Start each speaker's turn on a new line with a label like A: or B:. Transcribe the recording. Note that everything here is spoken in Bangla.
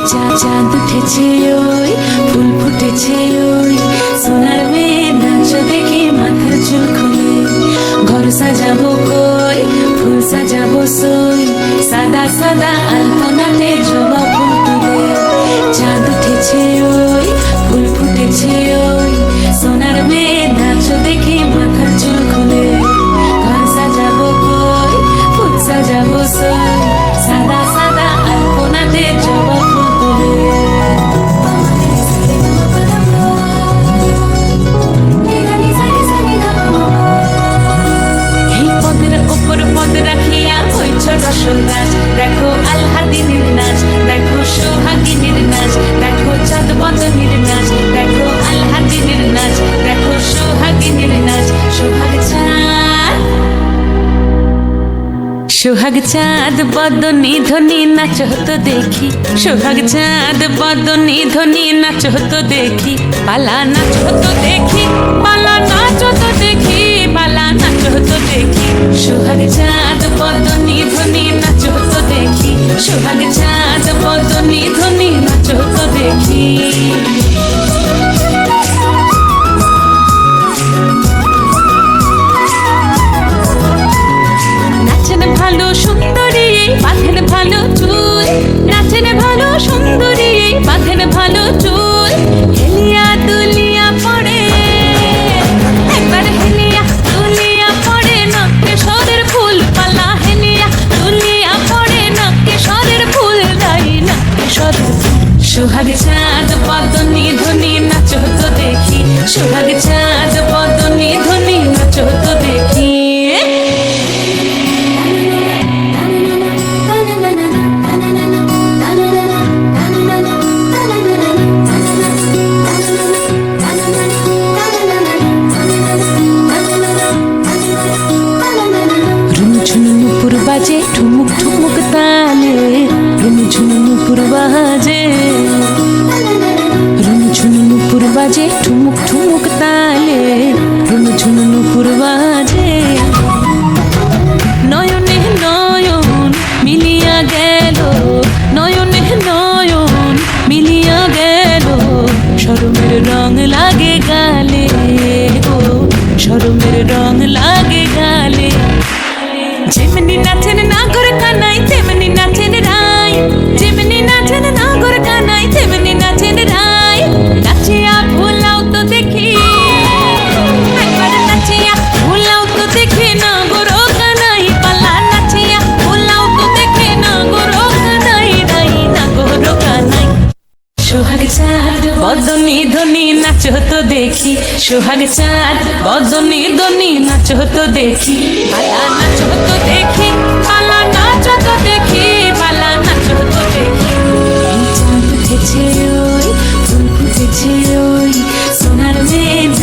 A: চাঁদ উঠেছে ওই ফুল ফুটেছে ওই সোনার মেয়ে নাচ দেখে মাথার চুল খুলে ঘর সাজাবো কই ফুল সাজাবো সই সাদা সাদা আলপনাতে জবা ফুল তুলে চাঁদ উঠেছে ওই ফুল ফুটেছে ওই সোনার মেয়ে নাচ দেখে মাথার চুল খুলে ঘর সাজাবো কই ফুল সাজাবো সই সাদা সাদা আলপনাতে জবা ফুল তুলে পদ রাখিয়া ওই ছোট গাছ দেখো আল্লাদিনীর নাচ দেখো সোহাগিনীর নাচ দেখো চাঁদ বদনীর নাচ দেখো আল্লাদিনীর নাচ দেখো সোহাগিনীর নাচ সোহাগ চাঁদ বদনী ধ্বনি নাচ হতো দেখি সোহাগ চাঁদ বদনী ধ্বনি নাচ হতো দেখি পালা নাচ হতো দেখি পালা নাচ হতো দেখি পালা নাচ হতো দেখি সোহাগ চাঁদ বদনী ধ্বনি নাচ হতো দেখি সোহাগ চাঁদ বদনী ধ্বনি নাচ হতো দেখি ভালো সুন্দরী বাঁধেন ভালো চুল নাচেন ভালো সুন্দরী বাঁধেন ভালো চুল হেলিয়া দুলিয়া পড়ে একবার হেলিয়া দুলিয়া পড়ে নকেশ্বরের ফুল পালা হেলিয়া দুলিয়া পড়ে নকেশ্বরের ফুল দাই নকেশ্বরের সোহাগ চাঁদ বদনী ধ্বনি নাচ হতো দেখি সোহাগ চাঁদ বদনী ধ্বনি নাচ হতো দেখি বাজে ঠুমুক ঠুমুক তালে রুমঝুম নুপুর বাজে রুমঝুম নুপুর বাজে ঠুমুক ঠুমুক তালে রুমঝুম নুপুর বাজে নয়নে নয়ন মিলিয়া গেল নয়নে নয়ন মিলিয়া গেল শরমের রং লাগে গালে গো শরমের রং লাগে গালে যেমনি নাচেন নাগর কানাই তেমনি নাচেন রাই যেমনি নাচেন নাগর কানাই তেমনি নাচেন রাই নাচিয়া ভুলাও তো দেখি একবার নাচিয়া ভুলাও তো দেখি নাগর কানাই পালা নাচিয়া ভুলাও তো দেখি নাগর কানাই রাই নাগর কানাই সোহাগ চাঁদ বদনী ধ্বনি নাচ হতো দেখি সোহাগ চাঁদ বদনী ধ্বনি নাচ হতো দেখি পালা নাচ হতো দেখি পালা নাচ হতো দেখি পালা নাচ হতো দেখি চাঁদ উঠেছে ওই ফুল ফুটেছে ওই সোনার মেয়ে